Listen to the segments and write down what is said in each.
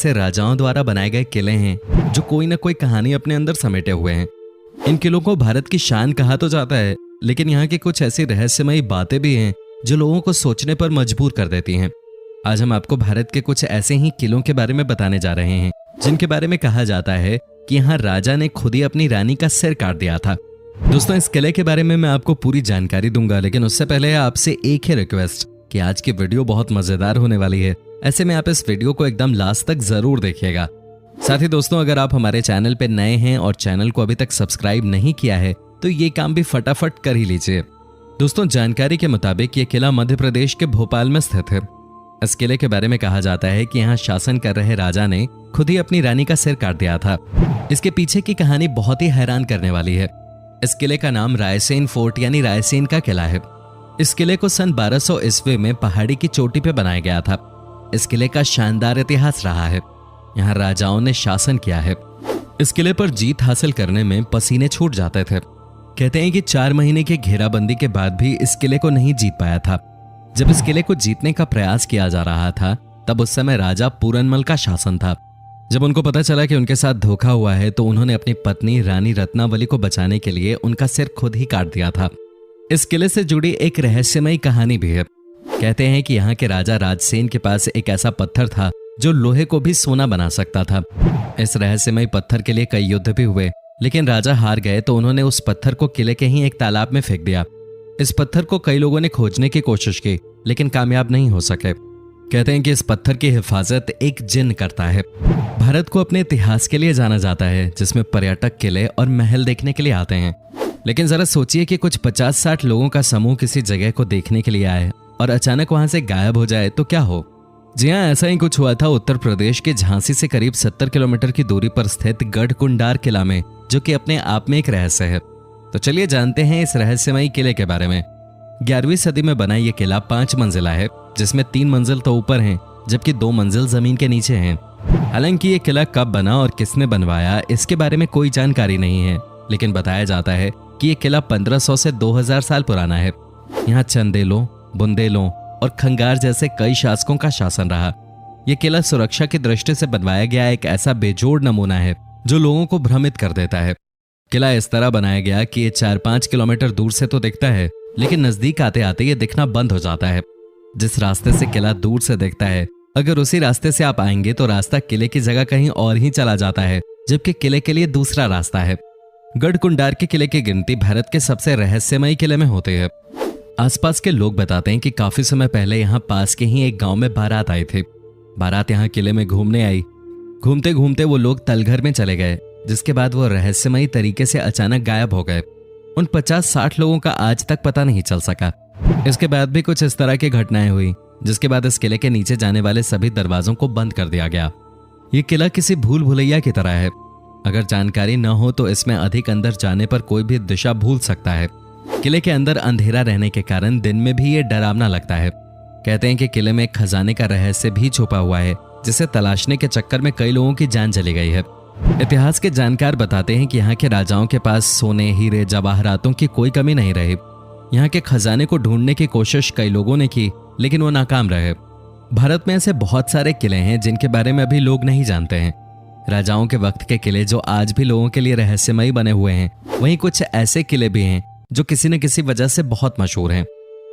से राजाओं द्वारा बनाए गए किले हैं जो कोई ना कोई कहानी अपने अंदर समेटे हुए हैं। इन किलों को भारत की शान कहा तो जाता है, लेकिन यहाँ की कुछ ऐसी रहस्यमयी बातें भी हैं जो लोगों को सोचने पर मजबूर कर देती हैं। आज हम आपको भारत के कुछ ऐसे ही किलों के बारे में बताने जा रहे हैं जिनके बारे में कहा जाता है कि यहाँ राजा ने खुद ही अपनी रानी का सिर काट दिया था। दोस्तों, इस किले के बारे में मैं आपको पूरी जानकारी दूंगा, लेकिन उससे पहले आपसे एक ही रिक्वेस्ट कि आज की वीडियो बहुत मजेदार होने वाली है। ऐसे में आप इस वीडियो को एकदम लास्ट तक जरूर देखिएगा। साथ ही दोस्तों, अगर आप हमारे चैनल पे नए हैं और चैनल को अभी तक सब्सक्राइब नहीं किया है तो ये काम भी फटाफट कर ही लीजिए। दोस्तों, जानकारी के मुताबिक ये किला मध्य प्रदेश के भोपाल में स्थित है। इस किले के बारे में कहा जाता है कि यहाँ शासन कर रहे राजा ने खुद ही अपनी रानी का सिर काट दिया था। इसके पीछे की कहानी बहुत ही हैरान करने वाली है। इस किले का नाम रायसेन फोर्ट यानी रायसेन का किला है। इस किले को सन 1200 ईस्वी में पहाड़ी की चोटी पे बनाया गया था। इस किले का शानदार इतिहास रहा है। यहाँ राजाओं ने शासन किया है। इस किले पर जीत हासिल करने में पसीने छूट जाते थे। कहते हैं कि 4 महीने की घेराबंदी के बाद भी इस किले को नहीं जीत पाया था। जब इस किले को जीतने का प्रयास किया जा रहा था तब उस समय राजा पूरनमल का शासन था। जब उनको पता चला कि उनके साथ धोखा हुआ है तो उन्होंने अपनी पत्नी रानी रत्नावली को बचाने के लिए उनका सिर खुद ही काट दिया था। इस किले से जुड़ी एक रहस्यमयी कहानी भी है। कहते हैं कि यहाँ के राजा राजसेन के पास एक ऐसा पत्थर था जो लोहे को भी सोना बना सकता था। इस रहस्यमयी पत्थर के लिए कई युद्ध भी हुए, लेकिन राजा हार गए तो उन्होंने उस पत्थर को किले के ही एक तालाब में फेंक दिया। इस पत्थर को कई लोगों ने खोजने की कोशिश की, लेकिन कामयाब नहीं हो सके। कहते हैं कि इस पत्थर की हिफाजत एक जिन करता है। भारत को अपने इतिहास के लिए जाना जाता है, जिसमें पर्यटक किले और महल देखने के लिए आते हैं। लेकिन जरा सोचिए कि कुछ 50-60 लोगों का समूह किसी जगह को देखने के लिए आए और अचानक वहां से गायब हो जाए तो क्या हो। जी हाँ, ऐसा ही कुछ हुआ था उत्तर प्रदेश के झांसी से करीब 70 किलोमीटर की दूरी पर स्थित गढ़कुंडार किला में, जो कि अपने आप में एक रहस्य है। तो चलिए जानते हैं इस रहस्यमयी किले के बारे में। 11वीं सदी में बना यह किला 5 मंजिला है, जिसमें 3 मंजिल तो ऊपर हैं जबकि 2 मंजिल जमीन के नीचे हैं। हालांकि ये किला कब बना और किसने बनवाया इसके बारे में कोई जानकारी नहीं है, लेकिन बताया जाता है कि ये किला 1500 से 2000 साल पुराना है। यहाँ चंदेलों, बुंदेलों और खंगार जैसे कई शासकों का शासन रहा। यह किला सुरक्षा की दृष्टि से बनवाया गया एक ऐसा बेजोड़ नमूना है जो लोगों को भ्रमित कर देता है। किला इस तरह बनाया गया कि ये 4-5 किलोमीटर दूर से तो दिखता है, लेकिन नजदीक आते आते ये दिखना बंद हो जाता है। जिस रास्ते से किला दूर से दिखता है, अगर उसी रास्ते से आप आएंगे तो रास्ता किले की जगह कहीं और ही चला जाता है, जबकि किले के लिए दूसरा रास्ता है। गढ़कुंडार के किले की गिनती भारत के सबसे रहस्यमयी किले में होती है। आसपास के लोग बताते हैं कि काफी समय पहले यहाँ पास के ही एक गांव में बारात आई थी। बारात यहाँ किले में घूमने आई। घूमते घूमते वो लोग तलघर में चले गए, जिसके बाद वो रहस्यमयी तरीके से अचानक गायब हो गए। उन 50-60 लोगों का आज तक पता नहीं चल सका। इसके बाद भी कुछ इस तरह की घटनाएं हुई, जिसके बाद इस किले के नीचे जाने वाले सभी दरवाजों को बंद कर दिया गया। ये किला किसी भूल भुलैया की तरह है। अगर जानकारी न हो तो इसमें अधिक अंदर जाने पर कोई भी दिशा भूल सकता है। किले के अंदर अंधेरा रहने के कारण दिन में भी ये डरावना लगता है। कहते हैं कि किले में एक खजाने का रहस्य भी छुपा हुआ है, जिसे तलाशने के चक्कर में कई लोगों की जान चली गई है। इतिहास के जानकार बताते हैं कि यहाँ के राजाओं के पास सोने, हीरे, जवाहरातों की कोई कमी नहीं रही। यहाँ के खजाने को ढूंढने की कोशिश कई लोगों ने की, लेकिन वो नाकाम रहे। भारत में ऐसे बहुत सारे किले हैं जिनके बारे में अभी लोग नहीं जानते हैं। राजाओं के वक्त के किले जो आज भी लोगों के लिए रहस्यमयी बने हुए हैं, वहीं कुछ ऐसे किले भी हैं जो किसी न किसी वजह से बहुत मशहूर हैं।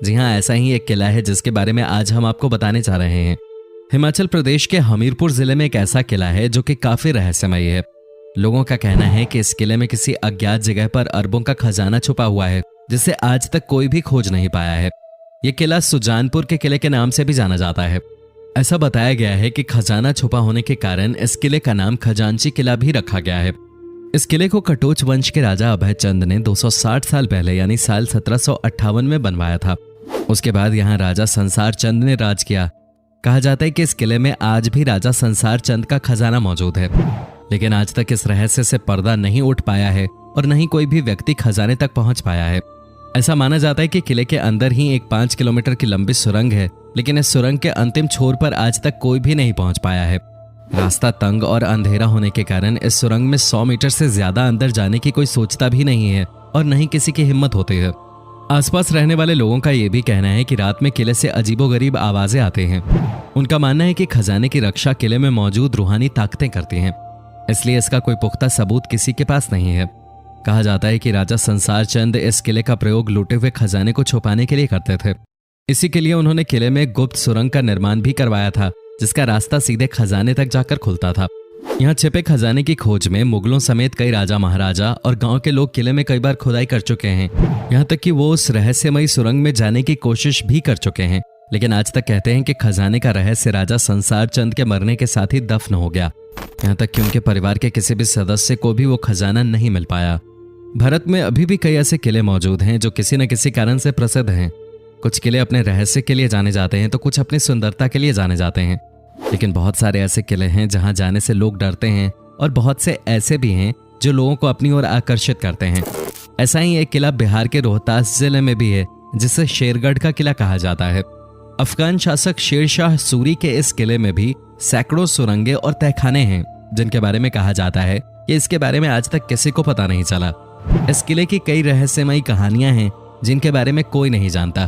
जी हाँ, ऐसा ही एक किला है जिसके बारे में आज हम आपको बताने जा रहे हैं। हिमाचल प्रदेश के हमीरपुर जिले में एक ऐसा किला है जो कि काफी रहस्यमयी है। लोगों का कहना है कि इस किले में किसी अज्ञात जगह पर अरबों का खजाना छुपा हुआ है, जिसे आज तक कोई भी खोज नहीं पाया है। यह किला सुजानपुर के किले के नाम से भी जाना जाता है। ऐसा बताया गया है कि खजाना छुपा होने के कारण इस किले का नाम खजांची किला भी रखा गया है। इस किले को कटोच वंश के राजा अभय चंद ने 260 साल पहले यानी साल 1758 में बनवाया था। उसके बाद यहाँ राजा संसार चंद ने राज किया। कहा जाता है कि इस किले में आज भी राजा संसार चंद का खजाना मौजूद है, लेकिन आज तक इस रहस्य से पर्दा नहीं उठ पाया है और न ही कोई भी व्यक्ति खजाने तक पहुंच पाया है। ऐसा माना जाता है कि किले के अंदर ही एक 5 किलोमीटर की लंबी सुरंग है, लेकिन इस सुरंग के अंतिम छोर पर आज तक कोई भी नहीं पहुंच पाया है। रास्ता तंग और अंधेरा होने के कारण इस सुरंग में 100 मीटर से ज्यादा अंदर जाने की कोई सोचता भी नहीं है और न ही किसी की हिम्मत होती है। आसपास रहने वाले लोगों का यह भी कहना है कि रात में किले से अजीबोगरीब आवाजें आते हैं। उनका मानना है कि खजाने की रक्षा किले में मौजूद रूहानी ताकतें करती हैं, इसलिए इसका कोई पुख्ता सबूत किसी के पास नहीं है। कहा जाता है कि राजा संसार चंद इस किले का प्रयोग लूटे हुए खजाने को छुपाने के लिए करते थे। इसी के लिए उन्होंने किले में गुप्त सुरंग का निर्माण भी करवाया था, जिसका रास्ता सीधे खजाने तक जाकर खुलता था। यहाँ छिपे खजाने की खोज में मुगलों समेत कई राजा महाराजा और गांव के लोग किले में कई बार खुदाई कर चुके हैं। यहाँ तक कि वो उस रहस्यमयी सुरंग में जाने की कोशिश भी कर चुके हैं, लेकिन आज तक कहते हैं कि खजाने का रहस्य राजा संसार चंद के मरने के साथ ही दफन हो गया। यहाँ तक कि उनके परिवार के किसी भी सदस्य को भी वो खजाना नहीं मिल पाया। भारत में अभी भी कई ऐसे किले मौजूद हैं जो किसी न किसी कारण से प्रसिद्ध हैं। कुछ किले अपने रहस्य के लिए जाने जाते हैं तो कुछ अपनी सुंदरता के लिए जाने जाते हैं, लेकिन बहुत सारे ऐसे किले हैं जहां जाने से लोग डरते हैं और बहुत से ऐसे भी हैं जो लोगों को अपनी ओर आकर्षित करते हैं। ऐसा ही एक किला बिहार के रोहतास जिले में भी है, जिसे शेरगढ़ का किला कहा जाता है। अफगान शासक शेरशाह सूरी के इस किले में भी सैकड़ों सुरंगें और तहखाने हैं, जिनके बारे में कहा जाता है कि इसके बारे में आज तक किसी को पता नहीं चला। इस किले की कई रहस्यमयी कहानियां हैं जिनके बारे में कोई नहीं जानता।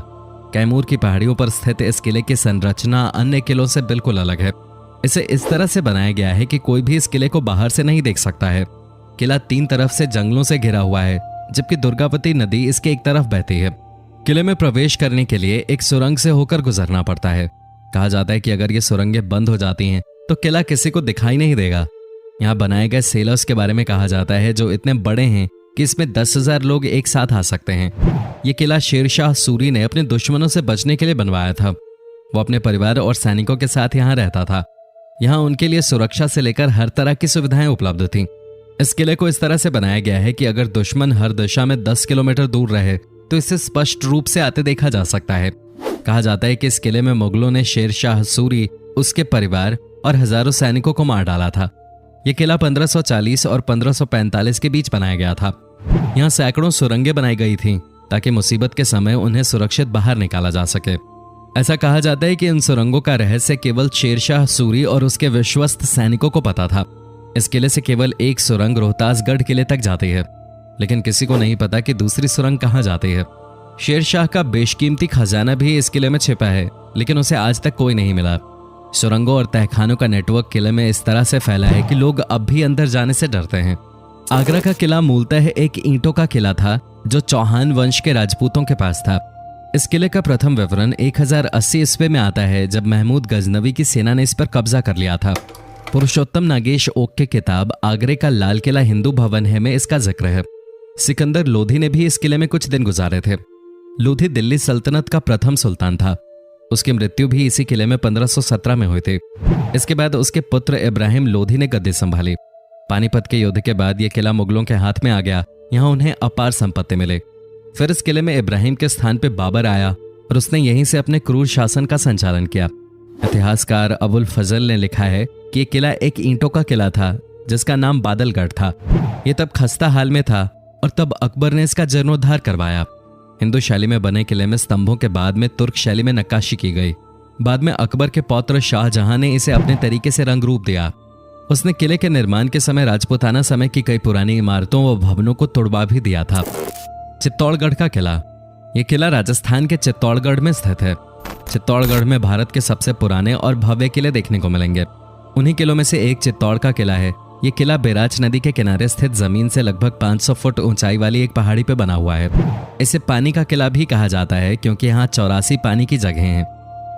कैमूर की पहाड़ियों पर स्थित इस किले की संरचना अन्य किलों से बिल्कुल अलग है। इसे इस तरह से बनाया गया है कि कोई भी इस किले को बाहर से नहीं देख सकता है। किला 3 तरफ से जंगलों से घिरा हुआ है, जबकि दुर्गावती नदी इसके एक तरफ बहती है। किले में प्रवेश करने के लिए एक सुरंग से होकर गुजरना पड़ता है। कहा जाता है कि अगर ये सुरंगें बंद हो जाती हैं तो किला किसी को दिखाई नहीं देगा। यहाँ बनाए गए सेलर्स के बारे में कहा जाता है जो इतने बड़े हैं कि इसमें 10,000 लोग एक साथ आ सकते हैं। ये किला शेरशाह सूरी ने अपने दुश्मनों से बचने के लिए बनवाया था। वो अपने परिवार और सैनिकों के साथ यहाँ रहता था। यहाँ उनके लिए सुरक्षा से लेकर हर तरह की सुविधाएं उपलब्ध थीं। इस किले को इस तरह से बनाया गया है कि अगर दुश्मन हर दिशा में 10 किलोमीटर दूर रहे तो इसे स्पष्ट रूप से आते देखा जा सकता है। कहा जाता है कि इस किले में मुगलों ने शेरशाह सूरी, उसके परिवार और हजारों सैनिकों को मार डाला था। यह किला 1540 और 1545 के बीच बनाया गया था। यहाँ सैकड़ों सुरंगें बनाई गई थीं ताकि मुसीबत के समय उन्हें सुरक्षित बाहर निकाला जा सके। ऐसा कहा जाता है कि इन सुरंगों का रहस्य केवल शेरशाह सूरी और उसके विश्वस्त सैनिकों को पता था। इस किले से केवल एक सुरंग रोहतासगढ़ किले तक जाती है, लेकिन किसी को नहीं पता कि दूसरी सुरंग कहाँ जाती है। शेरशाह का बेशकीमती खजाना भी इस किले में छिपा है, लेकिन उसे आज तक कोई नहीं मिला। सुरंगों और तहखानों का नेटवर्क किले में इस तरह से फैला है कि लोग अब भी अंदर जाने से डरते हैं। आगरा का किला मूलतः एक ईंटों का किला था जो चौहान वंश के राजपूतों के पास था। इस किले का प्रथम विवरण 1080 ईस्वी में आता है, जब महमूद गजनवी की सेना ने इस पर कब्जा कर लिया था। पुरुषोत्तम नागेश ओक की किताब आगरे का लाल किला हिंदू भवन है में इसका जिक्र है। सिकंदर लोधी ने भी इस किले में कुछ दिन गुजारे थे। लोधी दिल्ली सल्तनत का प्रथम सुल्तान था। उसकी मृत्यु भी इसी किले में 1517 में हुई थी। इसके बाद उसके पुत्र इब्राहिम लोधी ने गद्दी संभाली। पानीपत के युद्ध के बाद यह किला मुगलों के हाथ में आ गया। यहाँ उन्हें अपार संपत्ति मिले। फिर इस किले में इब्राहिम के स्थान पर बाबर आया और उसने यहीं से अपने क्रूर शासन का संचालन किया। इतिहासकार अबुल फजल ने लिखा है कि यह किला एक ईंटों का किला था जिसका नाम बादलगढ़ था। यह तब खस्ता हाल में था और तब अकबर ने इसका जीर्णोद्धार करवाया। हिंदू शैली में बने किले में स्तंभों के बाद में तुर्क शैली में नक्काशी की गई। बाद में अकबर के पौत्र शाहजहां ने इसे अपने तरीके से रंग रूप दिया। उसने किले के निर्माण के समय राजपूताना समय की कई पुरानी इमारतों व भवनों को तोड़वा भी दिया था। चित्तौड़गढ़ का किला। यह किला राजस्थान के चित्तौड़गढ़ में स्थित है। चित्तौड़गढ़ में भारत के सबसे पुराने और भव्य किले देखने को मिलेंगे। उन्हीं किलों में से एक चित्तौड़ का किला है। यह किला बेराच नदी के किनारे स्थित जमीन से लगभग 500 फुट ऊंचाई वाली एक पहाड़ी पर बना हुआ है। इसे पानी का किला भी कहा जाता है क्योंकि यहाँ 84 पानी की जगह हैं।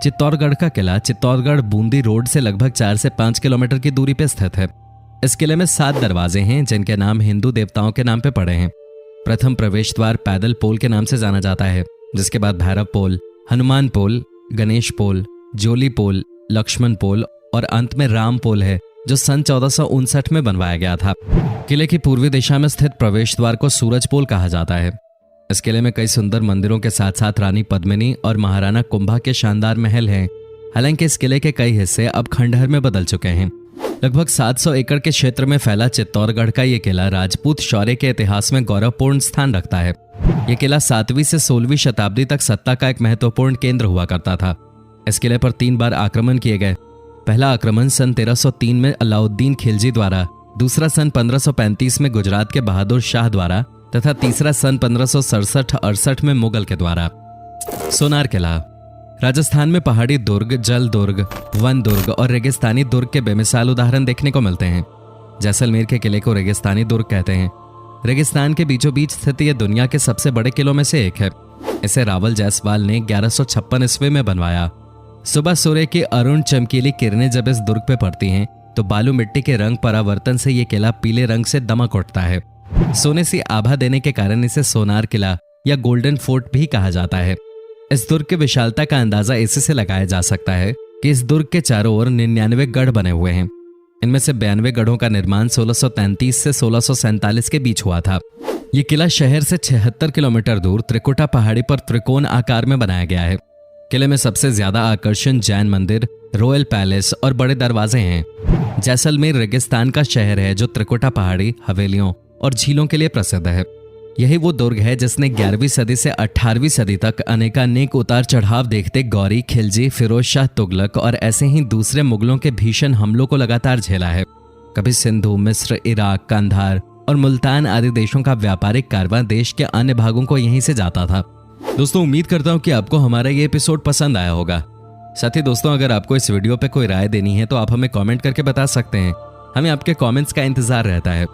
चित्तौड़गढ़ का किला चित्तौड़गढ़ बूंदी रोड से लगभग 4 से 5 किलोमीटर की दूरी पर स्थित है। इस किले में 7 दरवाजे हैं जिनके नाम हिंदू देवताओं के नाम पे पड़े हैं। प्रथम प्रवेश द्वार पैदल पोल के नाम से जाना जाता है, जिसके बाद भैरव पोल, हनुमान पोल, गणेश पोल, जोली पोल, लक्ष्मण पोल और अंत में राम पोल है जो सन 1459 में बनवाया गया था। किले की पूर्वी दिशा में स्थित प्रवेश द्वार को सूरज पोल कहा जाता है। इस किले में कई सुंदर मंदिरों के साथ साथ रानी पद्मिनी और महाराणा कुंभा के शानदार महल हैं। हालांकि इस किले के कई हिस्से अब खंडहर में बदल चुके हैं। लगभग 700 एकड़ के क्षेत्र में फैला चित्तौड़गढ़ का ये किला राजपूत शौर्य के इतिहास में गौरवपूर्ण स्थान रखता है। यह किला 7वीं से 16वीं शताब्दी तक सत्ता का एक महत्वपूर्ण केंद्र हुआ करता था। इस किले पर 3 बार आक्रमण किए गए। पहला आक्रमण सन 1303 में अलाउद्दीन खिलजी द्वारा, दूसरा सन 1535 में गुजरात के बहादुर शाह द्वारा तथा तीसरा सन 1567-68 में मुगल के द्वारा। सोनार किला राजस्थान में पहाड़ी दुर्ग, जल दुर्ग, वन दुर्ग और रेगिस्तानी दुर्ग के बेमिसाल उदाहरण देखने को मिलते हैं। जैसलमेर के किले को रेगिस्तानी दुर्ग कहते हैं। रेगिस्तान के बीचों बीच स्थित यह दुनिया के सबसे बड़े किलों में से एक है। इसे रावल जायसवाल ने 1156 ईस्वी में बनवाया। सुबह सूर्य की अरुण चमकीली किरणें जब इस दुर्ग पे पड़ती हैं तो बालू मिट्टी के रंग परावर्तन से यह किला पीले रंग से दमक उठता है। सोने सी आभा देने के कारण इसे सोनार किला या गोल्डन फोर्ट भी कहा जाता है। इस दुर्ग की विशालता का अंदाजा इसी से लगाया जा सकता है कि इस दुर्ग के चारों ओर 99 गढ़ बने हुए हैं। इनमें से 92 गढ़ों का निर्माण 1633 से 1647 के बीच हुआ था। ये किला शहर से 76 किलोमीटर दूर त्रिकुटा पहाड़ी पर त्रिकोण आकार में बनाया गया है। किले में सबसे ज्यादा आकर्षण जैन मंदिर, रॉयल पैलेस और बड़े दरवाजे हैं। जैसलमेर रेगिस्तान का शहर है जो त्रिकुटा पहाड़ी, हवेलियों और झीलों के लिए प्रसिद्ध है। यही वो दुर्ग है जिसने 11वीं सदी से 18वीं सदी तक अनेकानेक उतार चढ़ाव देखते गौरी, खिलजी, फिरोज शाह तुगलक और ऐसे ही दूसरे मुगलों के भीषण हमलों को लगातार झेला है। कभी सिंधु, मिस्र, इराक, कंधार और मुल्तान आदि देशों का व्यापारिक कारवां देश के अन्य भागों को यहीं से जाता था। दोस्तों, उम्मीद करता हूं कि आपको हमारा ये एपिसोड पसंद आया होगा। साथ ही दोस्तों, अगर आपको इस वीडियो पे कोई राय देनी है तो आप हमें कमेंट करके बता सकते हैं। हमें आपके कमेंट्स का इंतजार रहता है।